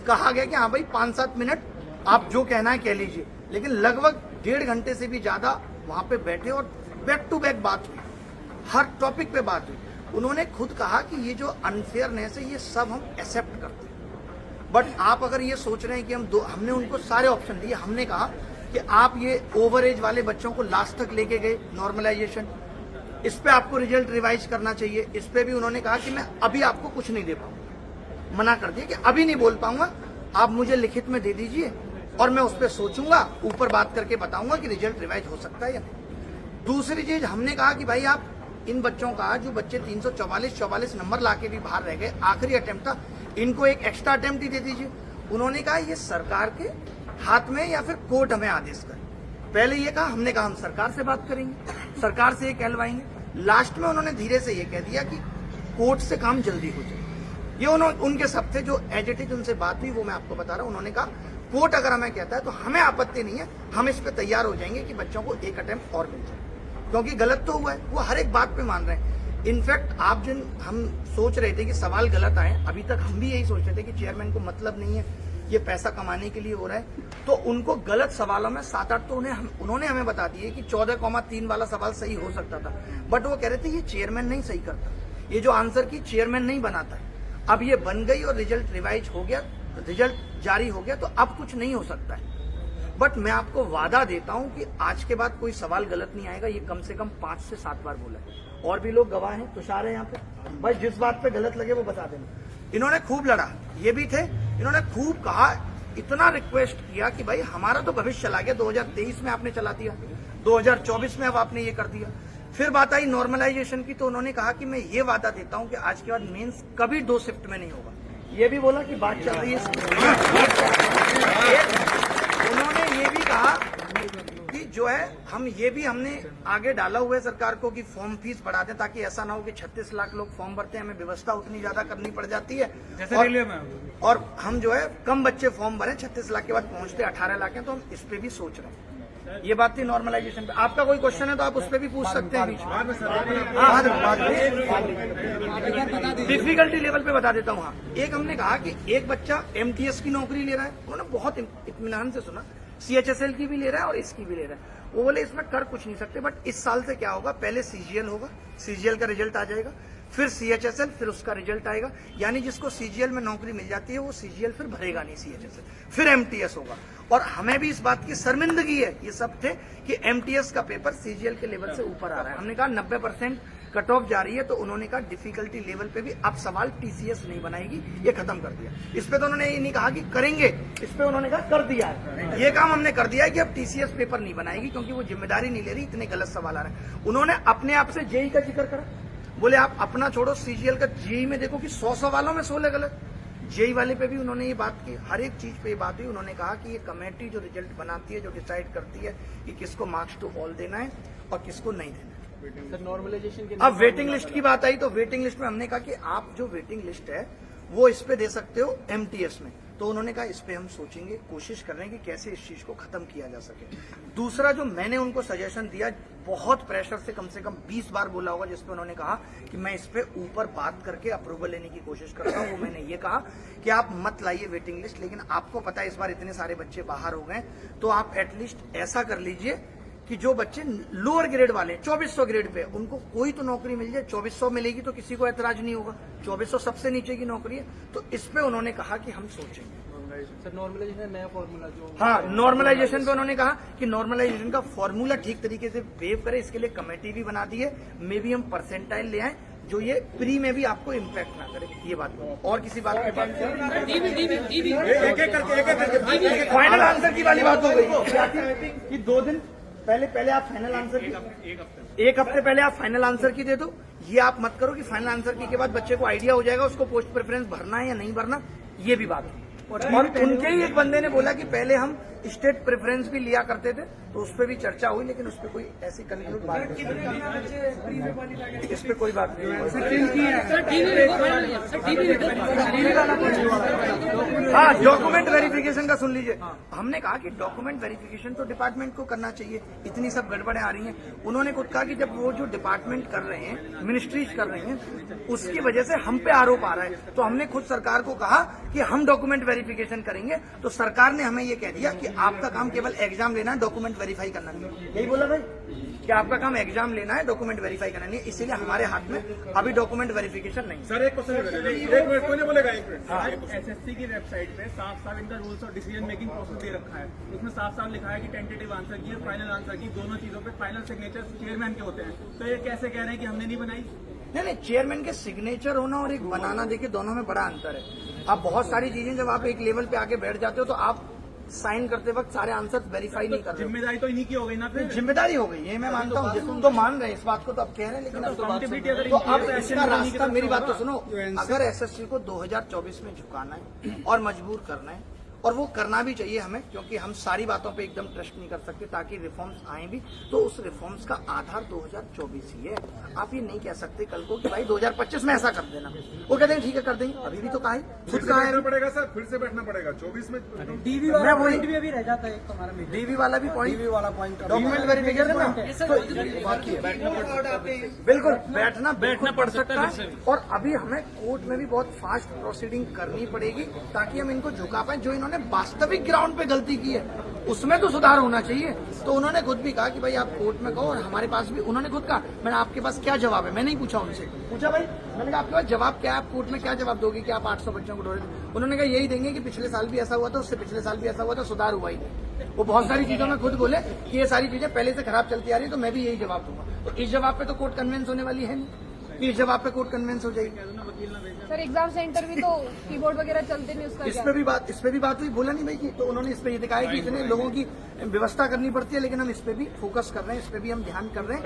कहा गया कि हाँ भाई 5-7 मिनट आप जो कहना है कह लीजिए, लेकिन लगभग 1.5 घंटे से भी ज्यादा वहां पे बैठे और बैक टू बैक बात हुई, हर टॉपिक पे बात हुई। उन्होंने खुद कहा कि ये जो अनफेयरनेस है ये सब हम एक्सेप्ट करते हैं, बट आप अगर ये सोच रहे हैं कि हमने उनको सारे ऑप्शन दिए। हमने कहा कि आप ये ओवर एज वाले बच्चों को लास्ट तक लेके गए नॉर्मलाइजेशन, इस पे आपको रिजल्ट रिवाइज करना चाहिए। इस पे भी उन्होंने कहा कि मैं अभी आपको कुछ नहीं दे पाऊंगा, मना कर दिया कि अभी नहीं बोल पाऊंगा, आप मुझे लिखित में दे दीजिए और मैं उस पर सोचूंगा, ऊपर बात करके बताऊंगा कि रिजल्ट रिवाइज हो सकता है या नहीं। दूसरी चीज हमने कहा कि भाई आप इन बच्चों का, जो बच्चे 344 नंबर लाके भी बाहर रह गए, आखिरी अटेम्प्ट था, इनको एक एक्स्ट्रा अटेम्प्ट ही दे दीजिए। उन्होंने कहा ये सरकार के हाथ में या फिर कोर्ट हमें आदेश करे। पहले ये कहा, हमने कहा हम सरकार से बात करेंगे, सरकार से ये कहलवाएंगे। लास्ट में उन्होंने धीरे से ये कह दिया कि कोर्ट से काम जल्दी हो जाए। ये उनके सब थे जो एज इट इज उनसे बात हुई, वो मैं आपको बता रहा हूँ। उन्होंने कहा कोर्ट अगर हमें कहता है तो हमें आपत्ति नहीं है, हम इस पे तैयार हो जाएंगे कि बच्चों को एक अटेम्प्ट और मिल जाए, क्योंकि गलत तो हुआ है, वो हर एक बात पे मान रहे हैं। इनफैक्ट आप जिन हम सोच रहे थे कि सवाल गलत आए, अभी तक हम भी यही सोच रहे थे कि चेयरमैन को मतलब नहीं है, ये पैसा कमाने के लिए हो रहा है, तो उनको गलत सवालों में 7-8 तो उन्होंने हमें बता दिए कि 14,3 वाला सवाल सही हो सकता था, बट वो कह रहे थे ये चेयरमैन नहीं सही करता, ये जो आंसर की चेयरमैन नहीं बनाता है। अब ये बन गई और रिजल्ट रिवाइज हो गया, रिजल्ट जारी हो गया, तो अब कुछ नहीं हो सकता है। बट मैं आपको वादा देता हूं कि आज के बाद कोई सवाल गलत नहीं आएगा। ये कम से कम 5 से 7 बार बोला है, और भी लोग गवाह हैं, तुषार है यहाँ पे, भाई जिस बात पे गलत लगे वो बता देना। इन्होंने खूब लड़ा, ये भी थे, इन्होंने खूब कहा, इतना रिक्वेस्ट किया कि भाई हमारा तो भविष्य चला गया, 2023 में आपने चला दिया, 2024 में अब आपने ये कर दिया। फिर बात आई नॉर्मलाइजेशन की, तो उन्होंने कहा कि मैं ये वादा देता हूं कि आज के बाद मेंस कभी 2 शिफ्ट में नहीं होगा। ये भी बोला कि बात चल रही है। उन्होंने ये भी कहा कि जो है हमने आगे डाला हुआ है सरकार को कि फॉर्म फीस बढ़ा दें, ताकि ऐसा ना हो कि 36 लाख लोग फॉर्म भरते हैं, हमें व्यवस्था उतनी ज्यादा करनी पड़ जाती है, और हम जो है कम बच्चे फॉर्म भरें, 36 लाख के बाद पहुंचते 18 लाख है, तो हम इस पे भी सोच रहे हैं। ये बात थी नॉर्मलाइजेशन पे। आपका कोई क्वेश्चन है तो आप उस पर भी पूछ सकते हैं बीच में। डिफिकल्टी लेवल पे बता देता हूँ। हाँ, एक हमने कहा कि एक बच्चा MTS की नौकरी ले रहा है, उन्होंने बहुत इत्मीनान से सुना, CHSL की भी ले रहा है और इसकी भी ले रहा है। वो बोले इसमें कर कुछ नहीं सकते, बट इस साल से क्या होगा, पहले CGL होगा, CGL का रिजल्ट आ जाएगा, फिर CHSL, फिर उसका रिजल्ट आएगा, यानी जिसको CGL में नौकरी मिल जाती है वो CGL फिर भरेगा नहीं, CHSL फिर MTS होगा। और हमें भी इस बात की शर्मिंदगी है, ये सब थे, कि MTS का पेपर CGL के लेवल से ऊपर आ रहा है। हमने कहा 90% कट ऑफ जा रही है, तो उन्होंने कहा डिफिकल्टी लेवल पे भी अब सवाल TCS नहीं बनाएगी, ये खत्म कर दिया। इस पे तो उन्होंने ये नहीं कहा कि करेंगे, इस पे उन्होंने कहा कर दिया है, ये काम हमने कर दिया है कि अब TCS पेपर नहीं बनाएगी, क्योंकि वो जिम्मेदारी नहीं ले रही, इतने गलत सवाल आ रहे हैं। उन्होंने अपने आप से JEE का जिक्र करा, बोले आप अपना छोड़ो, CGL का JEE में देखो कि 100 सवालों में 16 गलत। JEE वाले पे भी उन्होंने ये बात की, हर एक चीज पे ये बात हुई। उन्होंने कहा कि ये कमेटी जो रिजल्ट बनाती है, जो डिसाइड करती है कि किसको मार्क्स टू ऑल देना है और किसको नहीं देना है। सर नॉर्मलाइजेशन के अब वेटिंग लिस्ट की बात आई, तो वेटिंग लिस्ट में हमने कहा कि आप जो वेटिंग लिस्ट है वो इस पे दे सकते हो MTS में, तो उन्होंने कहा इस पे हम सोचेंगे, कोशिश कर रहे हैं कि कैसे इस चीज को खत्म किया जा सके। दूसरा जो मैंने उनको सजेशन दिया, बहुत प्रेशर से कम 20 बार बोला होगा, जिसपे उन्होंने कहा कि मैं इस पे ऊपर बात करके अप्रूवल लेने की कोशिश करता हूँ, वो मैंने ये कहा कि आप मत लाइए वेटिंग लिस्ट, लेकिन आपको पता है इस बार इतने सारे बच्चे बाहर हो गए, तो आप एटलीस्ट ऐसा कर लीजिए कि जो बच्चे लोअर ग्रेड वाले 2400 ग्रेड पे, उनको कोई तो नौकरी मिल जाए। 2400 मिलेगी तो किसी को ऐतराज नहीं होगा, 2400 सबसे नीचे की नौकरी है, तो इस पे उन्होंने कहा कि हम सोचेंगे। सर नॉर्मलाइजेशन नया फॉर्मूला जो, हाँ, नॉर्मलाइजेशन पे उन्होंने कहा कि नॉर्मलाइजेशन का फॉर्मूला ठीक तरीके से वेव करे, इसके लिए कमेटी भी बना दी है, मे भी हम परसेंटाइल ले आए जो ये प्री में भी आपको इम्पैक्ट ना करे। ये बात और किसी बात की बात फाइनल आंसर की वाली बात हो गई कि 2 दिन पहले आप फाइनल आंसर की, एक हफ्ते पहले आप फाइनल आंसर की दे दो। ये आप मत करो कि फाइनल आंसर की के बाद बच्चे को आइडिया हो जाएगा उसको पोस्ट प्रेफरेंस भरना है या नहीं भरना, ये भी बात है। और उनके ही एक बंदे ने बोला कि पहले हम स्टेट प्रेफरेंस भी लिया करते थे, तो उस पर भी चर्चा हुई, लेकिन उस पर कोई ऐसी कंक्लूड बात नहीं, इस पर कोई बात नहीं। हाँ, डॉक्यूमेंट वेरिफिकेशन का सुन लीजिए। हमने कहा कि डॉक्यूमेंट वेरिफिकेशन तो डिपार्टमेंट को करना चाहिए, इतनी सब गड़बड़ें आ रही हैं। उन्होंने खुद कहा कि जब वो जो डिपार्टमेंट कर रहे हैं, मिनिस्ट्रीज कर रहे हैं, उसकी वजह से हम पे आरोप आ रहा है, तो हमने खुद सरकार को कहा कि हम डॉक्यूमेंट वेरिफिकेशन करेंगे तो सरकार ने हमें ये कह दिया कि आपका काम केवल एग्जाम लेना है, डॉक्यूमेंट वेरीफाई करना नहीं है। यही बोला भाई कि आपका काम एग्जाम लेना है, डॉक्यूमेंट वेरीफाई करना नहीं है। इसीलिए हमारे हाथ में अभी डॉक्यूमेंट वेरिफिकेशन नहीं है। सर एक क्वेश्चन, एक मिनट, कोई नहीं बोलेगा, एक मिनट। हाँ। एसएससी की वेबसाइट पे साफ साफ इनका रूल्स और डिसीजन मेकिंग प्रोसेस दे रखा है। उसमें साफ साफ लिखा है कि टेंटेटिव आंसर की और फाइनल आंसर की दोनों चीजों पे फाइनल सिग्नेचर चेयरमैन के होते हैं। तो ये कैसे कह रहे हैं कि हमने नहीं बनाई? नहीं, चेयरमैन के सिग्नेचर होना और एक बनाना, देखिए दोनों में बड़ा अंतर है। आप बहुत सारी चीजें जब आप एक लेवल पे आके बैठ जाते हो तो आप साइन करते वक्त सारे आंसर वेरीफाई नहीं कर रहे हो। जिम्मेदारी तो इन्हीं की हो गई ना फिर। जिम्मेदारी हो गई, ये मैं मानता हूँ। तुम तो मान रहे हैं इस बात को, तो अब कह रहे हैं, लेकिन अब Accountability अगर तो अब इनकी है तो इसका action रास्ता, लेने की मेरी बात तो तरफ सुनो, अगर एसएससी को 2024 में झुकाना है और मजबूर करना है, और वो करना भी चाहिए हमें, क्योंकि हम सारी बातों पे एकदम ट्रस्ट नहीं कर सकते, ताकि रिफॉर्म्स आए भी तो उस रिफॉर्म्स का आधार 2024 ही है। आप ये नहीं कह सकते कल को कि भाई 2025 में ऐसा कर देना। वो कहते हैं ठीक है कर देंगे, अभी भी तो कहा है, फिर खुद से कहा बैठना है। पड़ेगा सर, फिर से बैठना पड़ेगा 24 में। डीवी मैं वाला वही- पॉइंट भी अभी रह जाता है एक हमारा मीटिंग। डीवी वाला भी पॉइंट, वाला पॉइंट डॉक्यूमेंट वेरिफिकेशन ना, तो बाकी है। बिल्कुल बैठना पड़ सकता है। और अभी हमें कोर्ट में भी बहुत फास्ट प्रोसीडिंग करनी पड़ेगी, ताकि हम इनको झुका पाए। जो इन्होंने वास्तविक ग्राउंड पे गलती की है उसमें तो सुधार होना चाहिए। तो उन्होंने खुद भी कहा कि भाई आप कोर्ट में कहो, और हमारे पास भी उन्होंने खुद कहा, मैंने आपके पास क्या जवाब है, मैं नहीं पूछा उनसे, पूछा भाई मैंने कहा आपके पास जवाब क्या है, आप कोर्ट में क्या जवाब दोगे कि आप 800 बच्चों को डोरे। उन्होंने कहा यही देंगे कि पिछले साल भी ऐसा हुआ था, उससे पिछले साल भी ऐसा हुआ था, सुधार हुआ ही नहीं। वो बहुत सारी चीजों में खुद बोले कि ये सारी चीजें पहले से खराब चलती आ रही है, तो मैं भी यही जवाब दूंगा। तो इस जवाब पे तो कोर्ट कन्विंस होने वाली है नहीं, इस जवाब पे कोर्ट कन्विंस हो जाएगी। सर एग्जाम सेंटर भी तो कीबोर्ड वगैरह चलते नहीं, उसका इस क्या? पे भी बात हुई, बोला नहीं भाई की। तो उन्होंने इस पे ये दिखाया कि इतने लोगों की व्यवस्था करनी पड़ती है, लेकिन हम इस पे भी फोकस कर रहे हैं, इस पे भी हम ध्यान कर रहे हैं